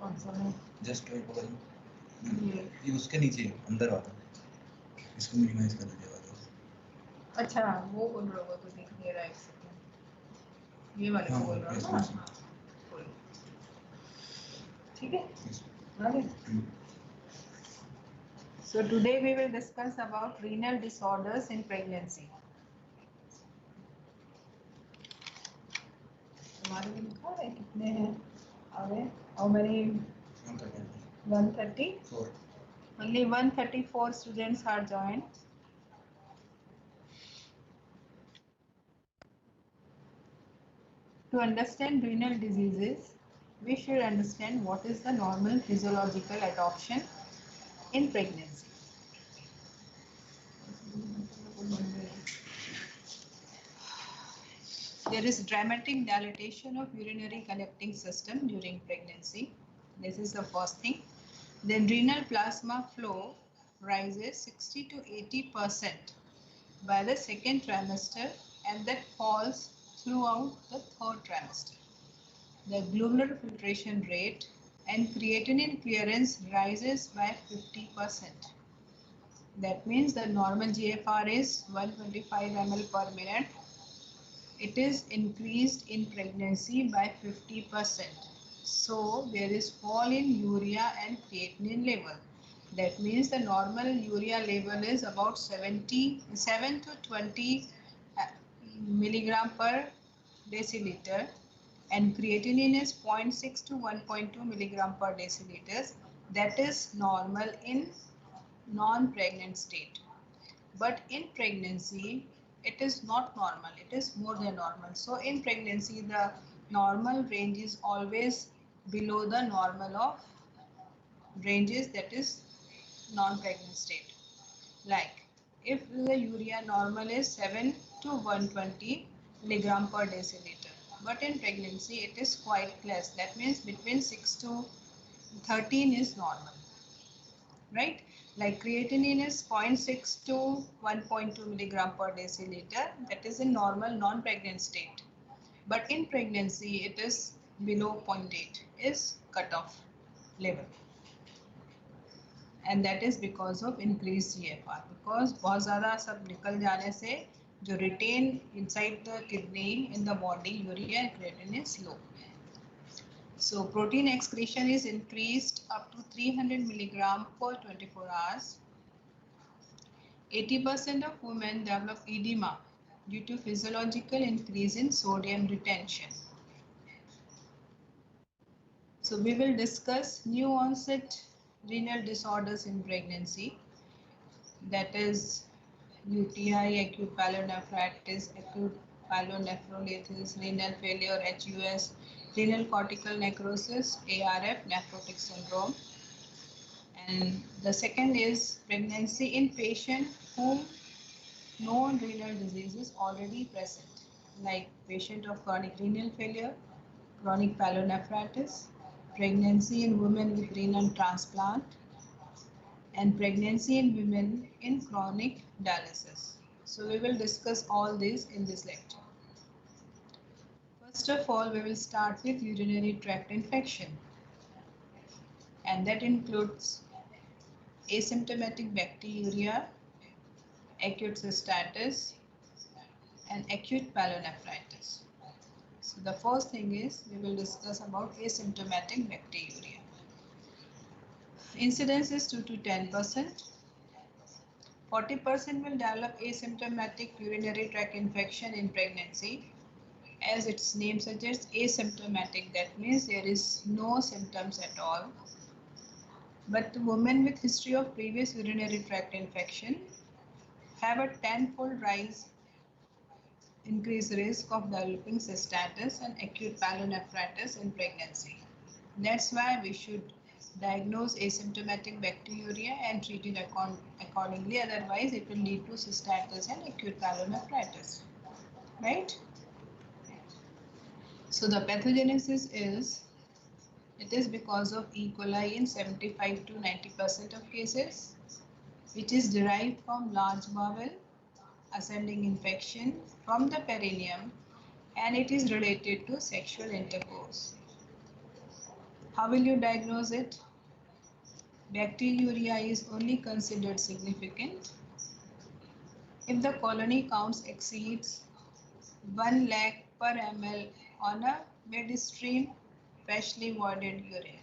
कौन सा है? जस्ट ये उसके नीचे अंदर वाला, इसको मिनिमाइज कर दीजिएगा। अच्छा वो बोल रहे हो तो दिख नहीं रहा है, एक सेकंड। ये वाले को बोल रहा हूँ ना, ठीक है। आगे। So today we will discuss about renal disorders in pregnancy. तुम्हारे में लिखा है कितने हैं? आगे how many? 134. Only 134 students are joined. To understand renal diseases, we should understand what is the normal physiological adoption in pregnancy. There is dramatic dilatation of urinary collecting system during pregnancy. This is the first thing. Then renal plasma flow rises 60 to 80% by the second trimester and that falls throughout the third trimester. The glomerular filtration rate and creatinine clearance rises by 50%. That means the normal GFR is 125 ml per minute. It is increased in pregnancy by 50%. So there is fall in urea and creatinine level. That means the normal urea level is about 7 to 20 milligram per deciliter and creatinine is 0.6 to 1.2 milligram per deciliter. That is normal in non-pregnant state. But in pregnancy, it is not normal. It is more than normal. So in pregnancy, the normal range is always below the normal of ranges that is non-pregnant state. Like if the urea normal is 7 to 120 milligram per deciliter, but in pregnancy it is quite less. That means between 6 to 13 is normal, right? Like creatinine is 0.6 to 1.2 milligram per deciliter. That is in normal non-pregnant state. But in pregnancy it is below 0.8 is cutoff level. And that is because of increased GFR. Because बहुत ज़्यादा सब निकल जाने से जो retain inside the kidney in the body, urea and creatinine is low. So protein excretion is increased up to 300 milligram per 24 hours. 80% of women develop edema due to physiological increase in sodium retention. So we will discuss new onset renal disorders in pregnancy, that is UTI, acute pyelonephritis, acute pyelonephrolysis, renal failure, HUS, renal cortical necrosis, ARF, nephrotic syndrome. And the second is pregnancy in patient whom known renal disease is already present, like patient of chronic renal failure, chronic pyelonephritis, pregnancy in women with renal transplant, and pregnancy in women in chronic dialysis. So we will discuss all these in this lecture. First of all, we will start with urinary tract infection, and that includes asymptomatic bacteriuria, acute cystitis, and acute pyelonephritis. So the first thing is we will discuss about asymptomatic bacteriuria. Incidence is 2 to 10%. 40% will develop asymptomatic urinary tract infection in pregnancy. As its name suggests, asymptomatic, that means there is no symptoms at all. But women with history of previous urinary tract infection have a tenfold rise increased risk of developing cystitis and acute pyelonephritis in pregnancy. That's why we should diagnose asymptomatic bacteriuria and treat it accordingly, otherwise it will lead to cystitis and acute pyelonephritis, right? So the pathogenesis is, it is because of E. coli in 75 to 90% of cases, which is derived from large bowel ascending infection from the perineum and it is related to sexual intercourse. How will you diagnose it? Bacteriuria is only considered significant if the colony counts exceeds 1 lakh per ml on a midstream freshly voided urine.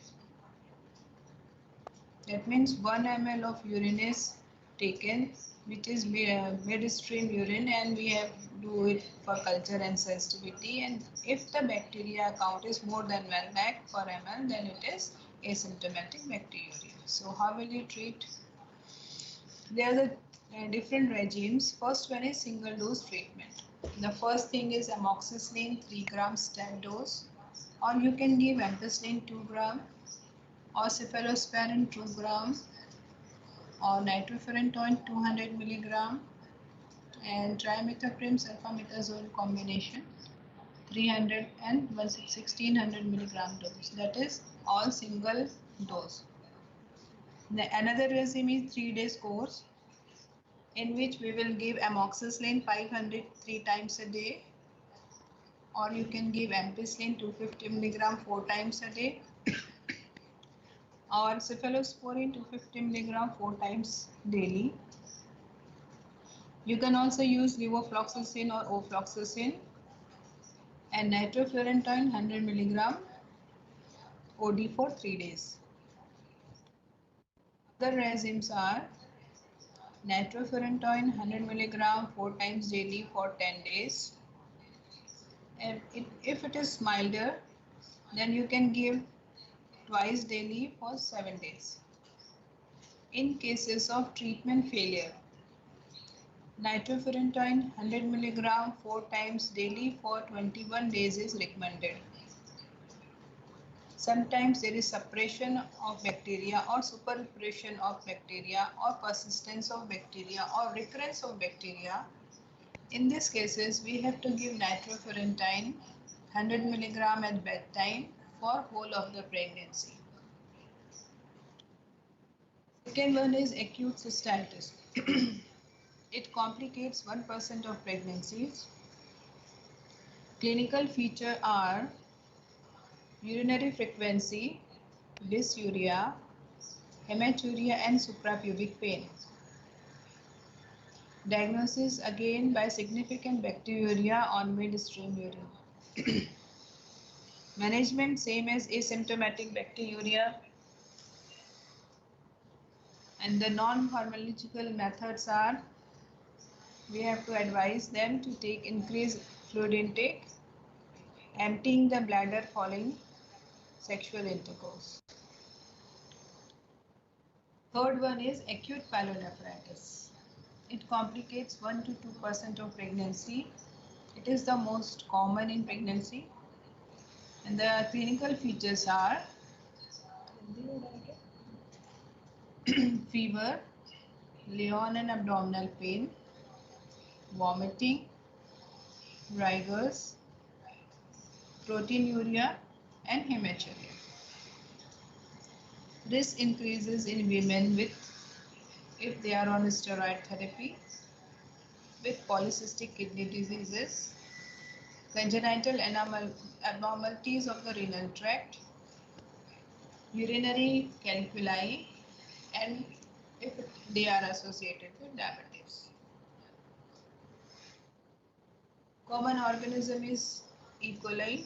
That means 1 ml of urine is taken, which is midstream urine, and we have to do it for culture and sensitivity. And if the bacteria count is more than 1 lakh per ml, then it is asymptomatic bacteriuria. So how will you treat? There are the different regimes. First one is single dose treatment. The first thing is amoxicillin 3 grams stat dose, or you can give ampicillin 2 gram, or cephalosporin 2 gram, or nitrofurantoin 200 milligram, and trimethoprim sulfametazole combination 300 and 1600 milligram dose. That is all single dose. Another regime is 3 days course, in which we will give amoxicillin 500 3 times a day, or you can give ampicillin 250 milligram 4 times a day, or cephalosporin 250 milligram 4 times daily. You can also use levofloxacin or ofloxacin, and nitrofurantoin 100 milligram OD for 3 days. Other regimes are nitrofurantoin 100 milligram 4 times daily for 10 days. And if it is milder, then you can give twice daily for 7 days. In cases of treatment failure, nitrofurantoin 100 milligram 4 times daily for 21 days is recommended. Sometimes there is suppression of bacteria or superimpression of bacteria or persistence of bacteria or recurrence of bacteria. In these cases, we have to give nitrofurantoin 100 milligram at bedtime for whole of the pregnancy. Second one is acute cystitis. It complicates 1% of pregnancies. Clinical features are urinary frequency, dysuria, hematuria, and suprapubic pain. Diagnosis again by significant bacteriuria on midstream urine. Management same as asymptomatic bacteriuria, and the non-pharmacological methods are, we have to advise them to take increased fluid intake, emptying the bladder following sexual intercourse. Third one is acute pyelonephritis. It complicates 1 to 2% of pregnancy. It is the most common in pregnancy, and the clinical features are fever, leon and abdominal pain, vomiting, rigors, proteinuria, and hematuria. Risk increases in women if they are on steroid therapy, with polycystic kidney diseases, congenital abnormalities of the renal tract, urinary calculi, and if they are associated with diabetes. Common organism is E. coli.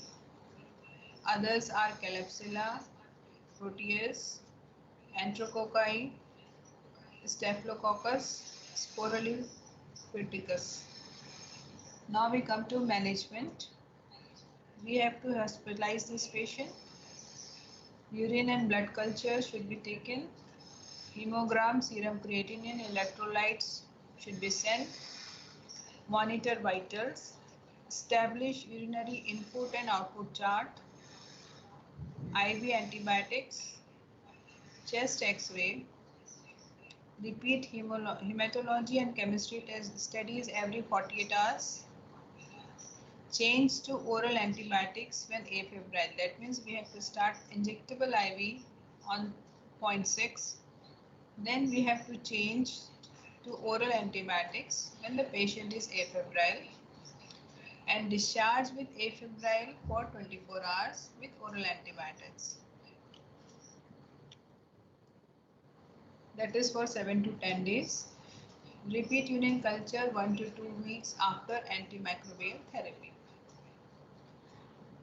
Others are Klebsiella, Proteus, Enterococci, Staphylococcus, Sporuliferaticus. Now we come to management. We have to hospitalize this patient. Urine and blood culture should be taken. Hemogram, serum creatinine, electrolytes should be sent. Monitor vitals. Establish urinary input and output chart. IV antibiotics. Chest X-ray. Repeat hematology and chemistry studies every 48 hours. Change to oral antibiotics when afebrile. That means we have to start injectable IV on 0.6. Then we have to change to oral antibiotics when the patient is afebrile. and discharge with afebrile for 24 hours with oral antibiotics. That is for 7 to 10 days. Repeat urine culture 1 to 2 weeks after antimicrobial therapy.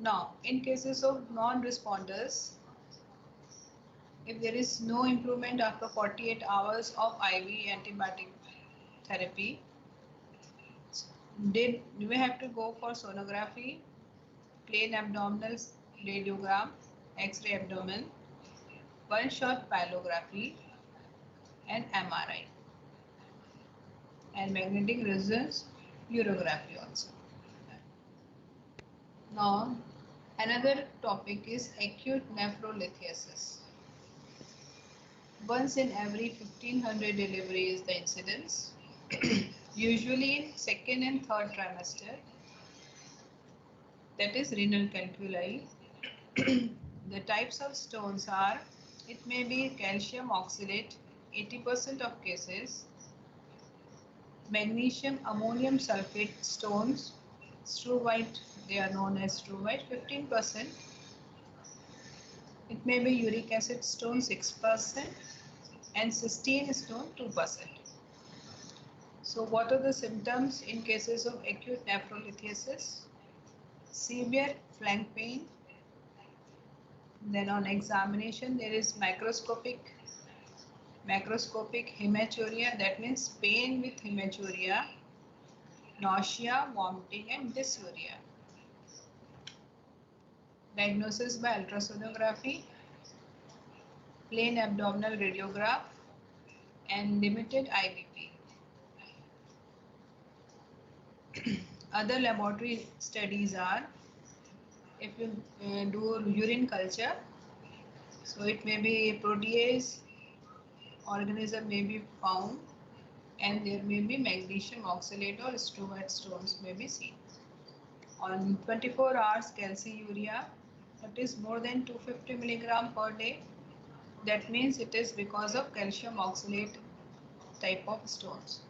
Now, in cases of non-responders, if there is no improvement after 48 hours of IV antibiotic therapy, then we have to go for sonography, plain abdominal radiogram, X-ray abdomen, one-shot pyelography, and MRI, and magnetic resonance urography also. Now, another topic is acute nephrolithiasis. Once in every 1500 delivery is the incidence, usually in second and third trimester. That is renal calculi. The types of stones are, it may be calcium oxalate, 80% of cases, magnesium ammonium sulfate stones, struvite, they are known as struvite, 15%. It may be uric acid stone, 6%, and cysteine stone, 2%. So what are the symptoms in cases of acute nephrolithiasis? Severe flank pain. Then on examination there is macroscopic hematuria, that means pain with hematuria, nausea, vomiting and dysuria. Diagnosis by ultrasonography, plain abdominal radiograph and limited IVP. Other laboratory studies are, if you do urine culture, so it may be protease organism may be found, and there may be magnesium oxalate or struvite stones may be seen. On 24 hours calciuria, it is more than 250 milligram per day. That means it is because of calcium oxalate type of stones.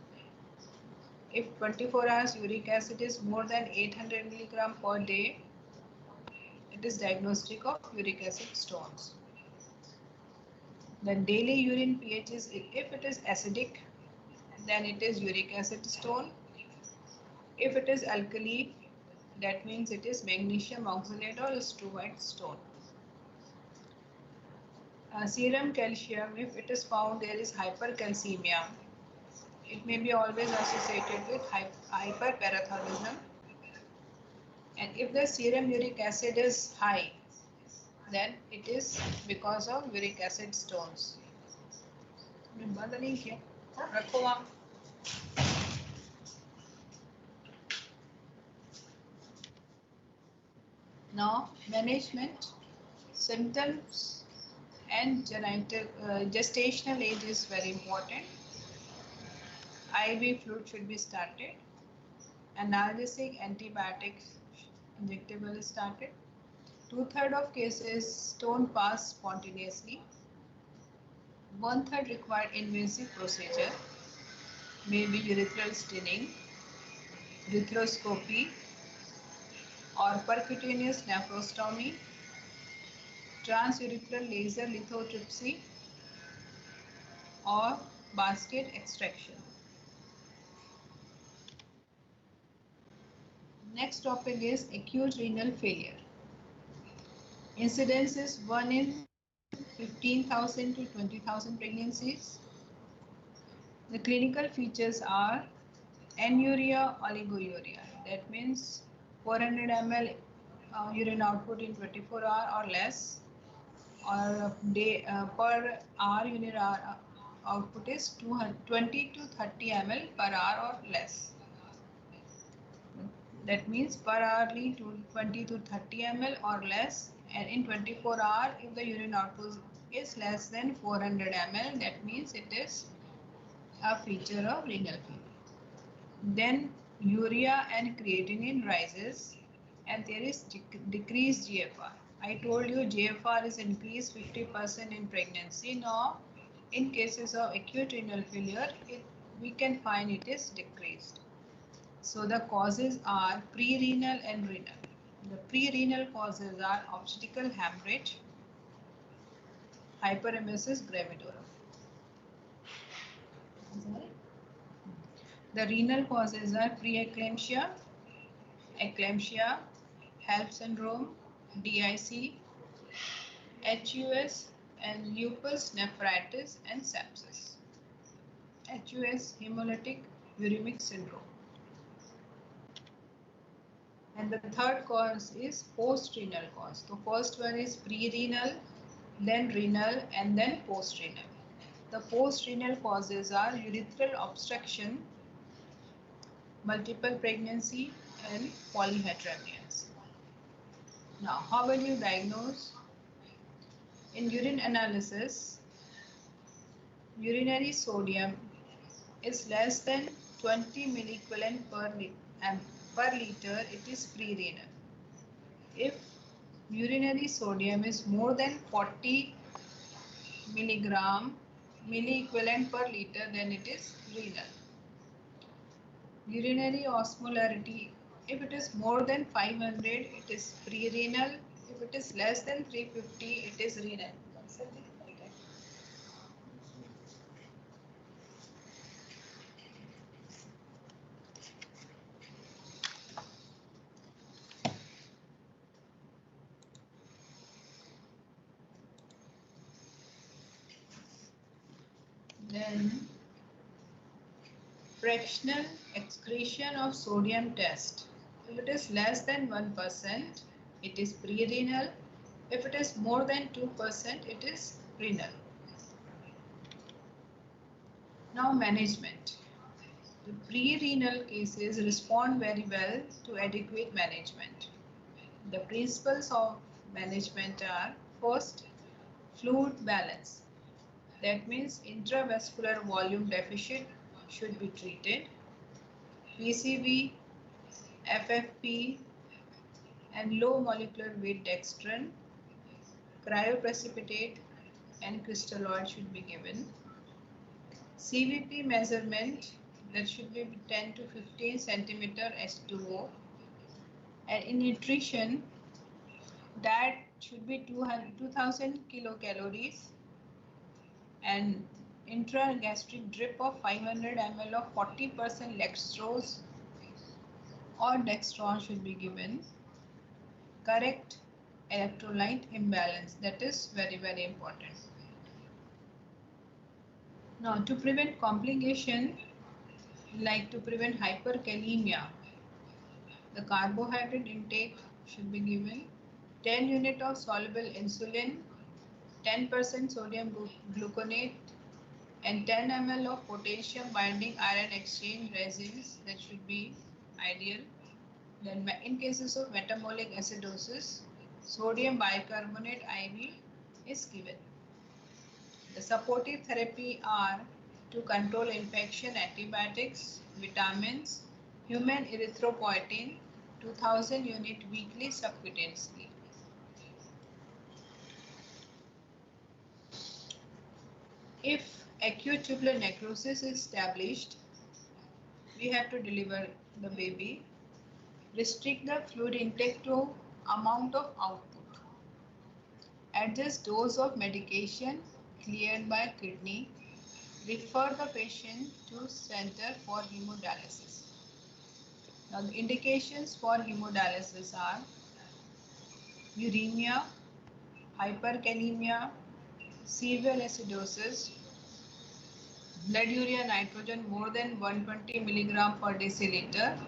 If 24 hours uric acid is more than 800 milligram per day, it is diagnostic of uric acid stones. The daily urine pH is, if it is acidic, then it is uric acid stone. If it is alkali, that means it is magnesium oxalate or struvite stone. Serum calcium, if it is found there is hypercalcemia, it may be always associated with hyperparathyroidism. And if the serum uric acid is high, then it is because of uric acid stones. Now, management, symptoms and gestational age is very important. IV fluid should be started. Analgesic antibiotics injectable is started. 2/3 of cases stone pass spontaneously. 1/3 required invasive procedure, maybe urethral staining, urethroskopy, or percutaneous nephrostomy, transurethral laser lithotripsy, or basket extraction. Next topic is acute renal failure. Incidence is 1 in 15,000 to 20,000 pregnancies. The clinical features are anuria, oliguria. That means 400 ml urine output in 24 hours or less, or per hour urine output is 20 to 30 ml per hour or less. That means per hourly 20 to 30 ml or less, and in 24 hours if the urine output is less than 400 ml, that means it is a feature of renal failure. Then urea and creatinine rises, and there is decreased GFR. I told you GFR is increased 50% in pregnancy. Now, in cases of acute renal failure, we can find it is decreased. So the causes are pre-renal and renal. The pre-renal causes are obstetrical hemorrhage, hyperemesis gravidarum. The renal causes are preeclampsia, eclampsia, HELLP syndrome, DIC, HUS, and lupus nephritis and sepsis. HUS, hemolytic uremic syndrome. And the third cause is post-renal cause. So first one is pre-renal, then renal, and then post-renal. The post-renal causes are urethral obstruction, multiple pregnancy, and polyhydramnios. Now, how will you diagnose? In urine analysis, urinary sodium is less than 20 milliequivalent per liter, it is pre-renal. If urinary sodium is more than 40 milliequivalent per liter, then it is renal. Urinary osmolarity, if it is more than 500, it is pre-renal. If it is less than 350, it is renal. Then fractional excretion of sodium test. If it is less than 1%, it is pre-renal. If it is more than 2%, it is renal. Now management. The pre-renal cases respond very well to adequate management. The principles of management are: first, fluid balance. That means intravascular volume deficit should be treated. PCV, FFP, and low molecular weight dextran, cryoprecipitate, and crystalloid should be given. CVP measurement, that should be 10 to 15 centimeter H2O. And in nutrition, diet should be 2000 kilocalories, and intragastric drip of 500 ml of 40% dextrose or dextron should be given. Correct electrolyte imbalance, that is very, very important. Now, to prevent complication, like to prevent hyperkalemia, the carbohydrate intake should be given. 10 unit of soluble insulin, 10% sodium gluconate, and 10 ml of potassium binding iron exchange resins, that should be ideal. Then in cases of metabolic acidosis, sodium bicarbonate IV is given. The supportive therapy are to control infection, antibiotics, vitamins, human erythropoietin, 2000 unit weekly subcutaneously. If acute tubular necrosis is established, we have to deliver the baby. Restrict the fluid intake to amount of output. Adjust dose of medication cleared by kidney. Refer the patient to center for hemodialysis. Now the indications for hemodialysis are uremia, hyperkalemia, severe acidosis, blood urea nitrogen more than 120 mg per deciliter,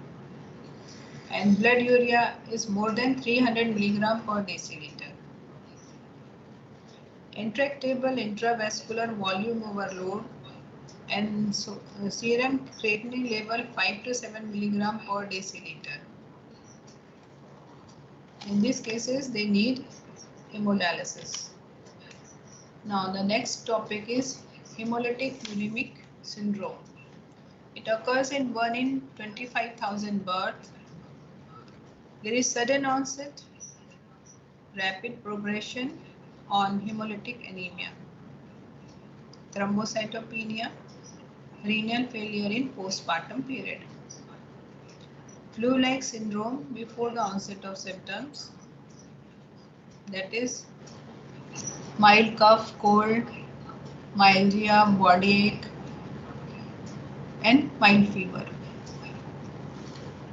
and blood urea is more than 300 mg per deciliter. Intractable intravascular volume overload and serum creatinine level 5 to 7 mg per deciliter. In these cases, they need hemodialysis. Now, the next topic is hemolytic uremic syndrome. It occurs in 1 in 25,000 births. There is sudden onset, rapid progression on hemolytic anemia, thrombocytopenia, renal failure in postpartum period. Flu-like syndrome before the onset of symptoms, that is mild cough, cold, myalgia, body ache, and mild fever.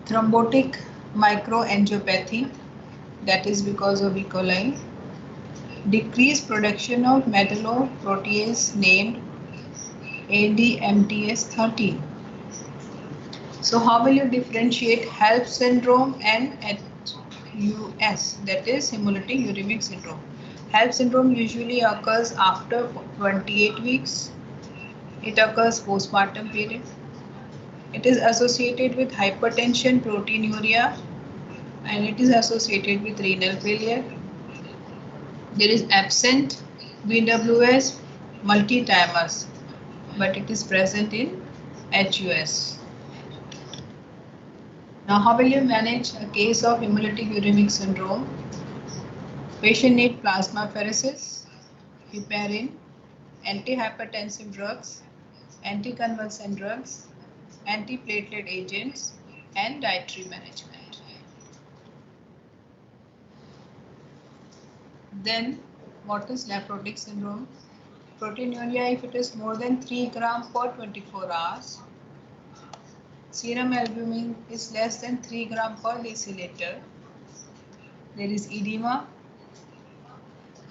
Thrombotic microangiopathy, that is because of E. coli. Decreased production of metalloprotease named ADMTS13. So how will you differentiate HELLP syndrome and HUS, that is hemolytic uremic syndrome? HELLP syndrome usually occurs after 28 weeks. It occurs postpartum period. It is associated with hypertension, proteinuria, and it is associated with renal failure. There is absent BWS multitimers, but it is present in HUS. Now, how will you manage a case of hemolytic uremic syndrome? Patient need plasmapheresis, heparin, antihypertensive drugs, anticonvulsant drugs, antiplatelet agents, and dietary management. Then, what is nephrotic syndrome? Proteinuria if it is more than 3 gram per 24 hours. Serum albumin is less than 3 gram per deciliter. There is edema,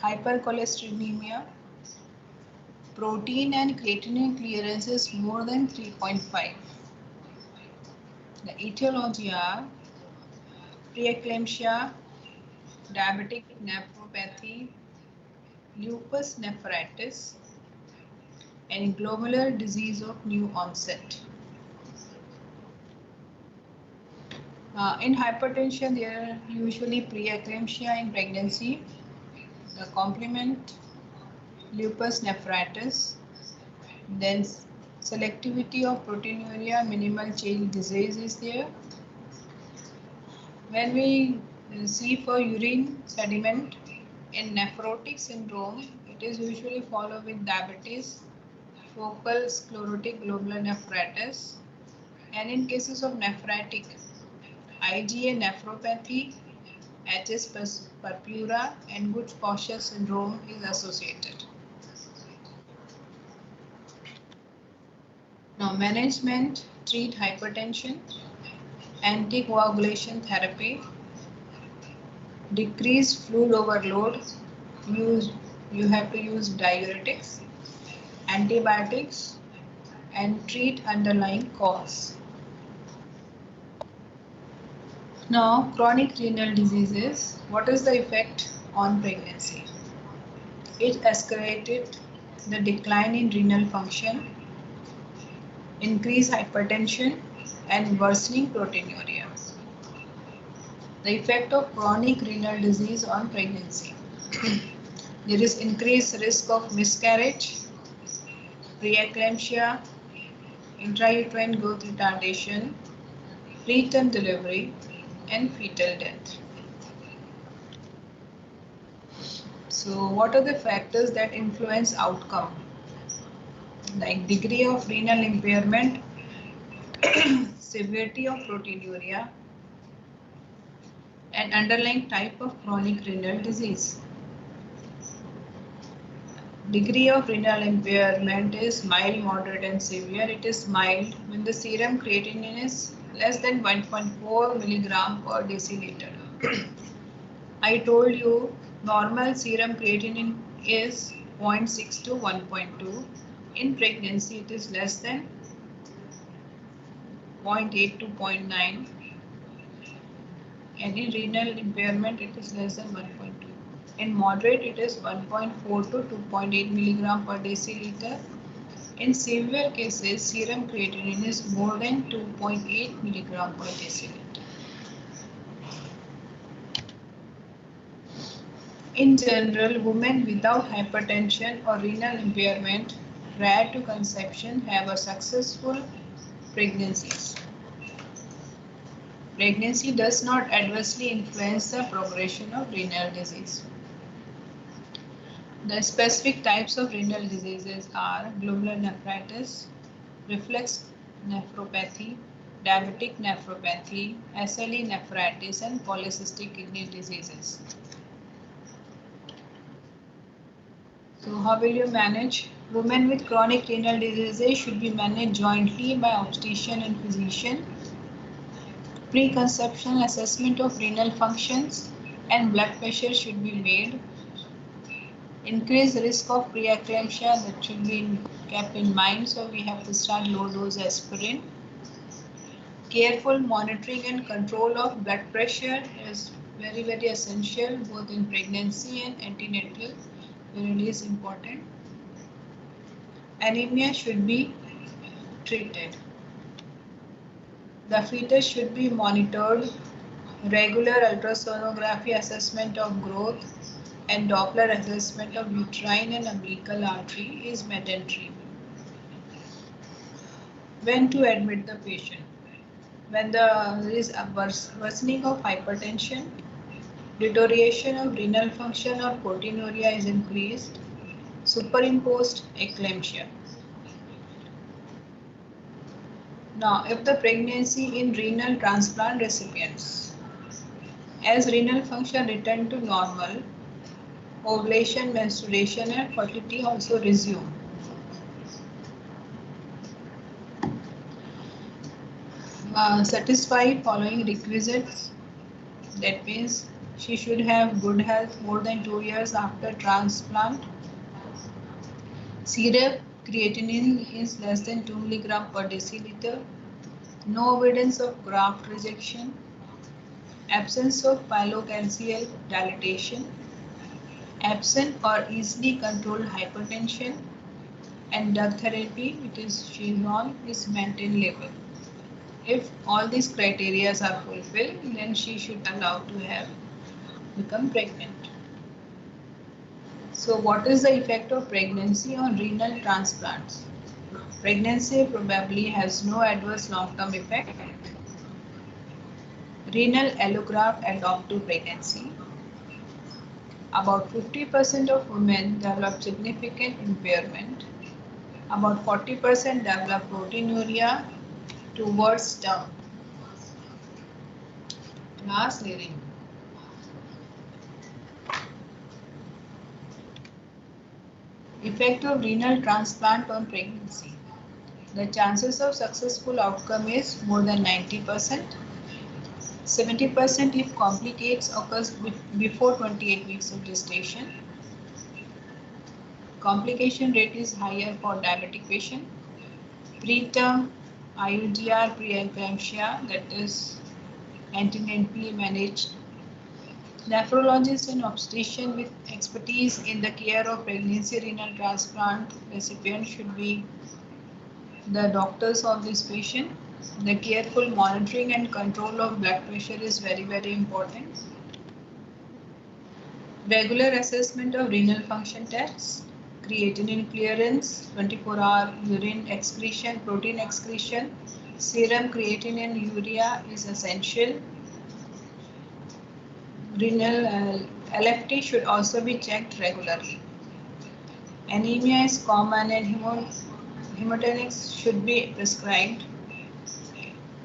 hypercholesterolemia, protein and creatinine clearance is more than 3.5. The etiology are preeclampsia, diabetic nephropathy, lupus nephritis, and glomerular disease of new onset. In hypertension, there are usually preeclampsia in pregnancy, the complement, lupus nephritis, then selectivity of proteinuria, minimal change disease is there. When we see for urine sediment in nephrotic syndrome, it is usually followed with diabetes, focal sclerotic glomerular nephritis, and in cases of nephritic, IgA nephropathy, HS purpura, and Busch-Pascher syndrome is associated. Now, management: treat hypertension, anticoagulation therapy, decrease fluid overload, you have to use diuretics, antibiotics, and treat underlying cause. Now, chronic renal diseases, what is the effect on pregnancy? It accelerated the decline in renal function, increased hypertension, and worsening proteinuria. The effect of chronic renal disease on pregnancy. There is increased risk of miscarriage, preeclampsia, intrauterine growth retardation, preterm delivery, and fetal death. So, what are the factors that influence outcome? Like degree of renal impairment, severity of proteinuria, and underlying type of chronic renal disease. Degree of renal impairment is mild, moderate, and severe. It is mild when the serum creatinine is less than 1.4 milligram per deciliter. I told you normal serum creatinine is 0.6 to 1.2. In pregnancy, it is less than 0.8 to 0.9. And in renal impairment, it is less than 1.2. In moderate, it is 1.4 to 2.8 milligram per deciliter. In severe cases, serum creatinine is more than 2.8 milligram per deciliter. In general, women without hypertension or renal impairment prior to conception have a successful pregnancies. Pregnancy does not adversely influence the progression of renal disease. The specific types of renal diseases are glomerular nephritis, reflex nephropathy, diabetic nephropathy, SLE nephritis, and polycystic kidney diseases. So how will you manage? Women with chronic renal diseases should be managed jointly by obstetrician and physician. Preconception assessment of renal functions and blood pressure should be made. Increased risk of preeclampsia, that should be kept in mind, so we have to start low dose aspirin. Careful monitoring and control of blood pressure is very essential both in pregnancy and antenatal. Really is important. Anemia should be treated. The fetus should be monitored. Regular ultrasonography assessment of growth and Doppler assessment of uterine and umbilical artery is mandatory. When to admit the patient? When there is a worsening of hypertension, deterioration of renal function or proteinuria is increased, superimposed eclampsia. Now, if the pregnancy in renal transplant recipients, as renal function return to normal, ovulation, menstruation, and fertility also resume. Satisfy following requisites. That means she should have good health more than 2 years after transplant. Serum creatinine is less than 2 mg per deciliter. No evidence of graft rejection. Absence of pilocalcial dilatation. Absent or easily controlled hypertension. And drug therapy, which is she is on, is maintained label. If all these criteria are fulfilled, then she should allow to have become pregnant. So what is the effect of pregnancy on renal transplants? Pregnancy probably has no adverse long-term effect. Renal allograft adopt to pregnancy. About 50% of women develop significant impairment. About 40% develop proteinuria towards term. Last hearing. Effect of renal transplant on pregnancy. The chances of successful outcome is more than 90%. 70% if complications occurs before 28 weeks of gestation. Complication rate is higher for diabetic patient. Preterm IUDR preeclampsia, that is antenatally managed. Nephrologist and obstetrician with expertise in the care of pregnancy renal transplant recipient should be the doctors of this patient. The careful monitoring and control of blood pressure is very important. Regular assessment of renal function tests, creatinine clearance, 24-hour urine excretion, protein excretion, serum creatinine and urea is essential. Renal LFT should also be checked regularly. Anemia is common and hemodynamics should be prescribed.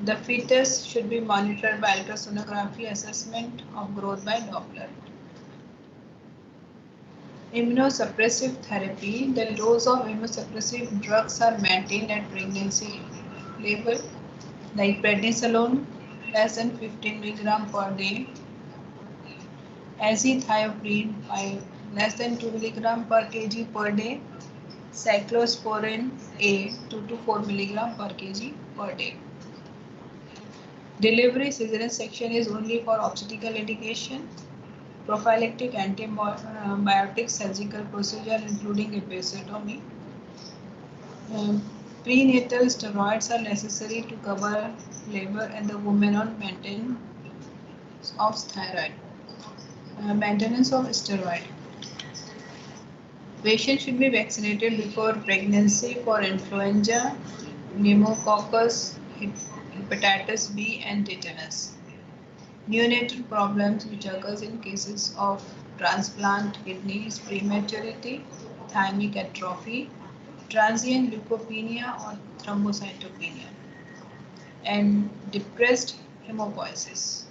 The fetus should be monitored by ultrasonography assessment of growth by Doppler. Immunosuppressive therapy. The dose of immunosuppressive drugs are maintained at pregnancy level, like prednisolone less than 15 mg per day, azathioprine less than 2 mg per kg per day, cyclosporin A 2 to 4 mg per kg per day. Delivery cesarean section is only for obstetrical indication. Prophylactic antibiotic surgical procedure including episiotomy. Prenatal steroids are necessary to cover labor and the woman on maintenance of thyroid. Maintenance of steroid. Patient should be vaccinated before pregnancy for influenza, pneumococcus, hepatitis B and tetanus. Neonatal problems which occurs in cases of transplant kidneys, prematurity, thymic atrophy, transient leukopenia or thrombocytopenia. and depressed hemopoiesis.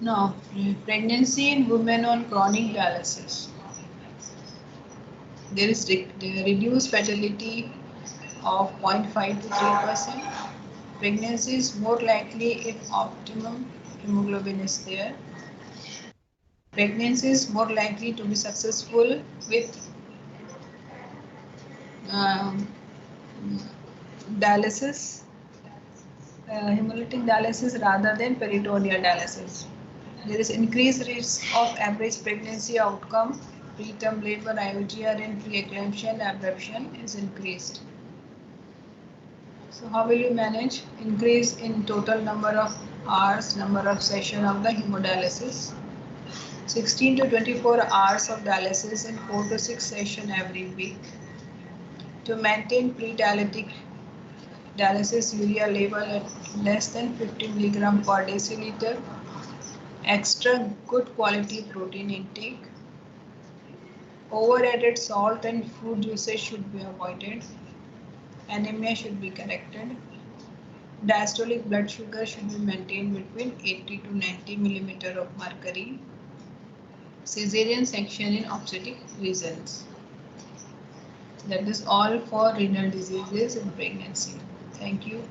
Now, pregnancy in women on chronic dialysis. There is reduced fatality of 0.5 to 3%. Pregnancy is more likely if optimum hemoglobin is there. Pregnancy is more likely to be successful with um, dialysis, hemolytic dialysis rather than peritoneal dialysis. There is increased risk of average pregnancy outcome, preterm labor, IUGR, and preeclampsia and abruption is increased. So how will you manage? Increase in total number of hours, number of session of the hemodialysis. 16 to 24 hours of dialysis and 4 to 6 sessions every week. To maintain pre-dialytic dialysis urea level at less than 50 mg per deciliter. Extra good quality protein intake. Over-added salt and food usage should be avoided. Anemia should be corrected. Diastolic blood sugar should be maintained between 80 to 90 mm of mercury. Caesarean section in obstetric reasons. That is all for renal diseases in pregnancy. Thank you.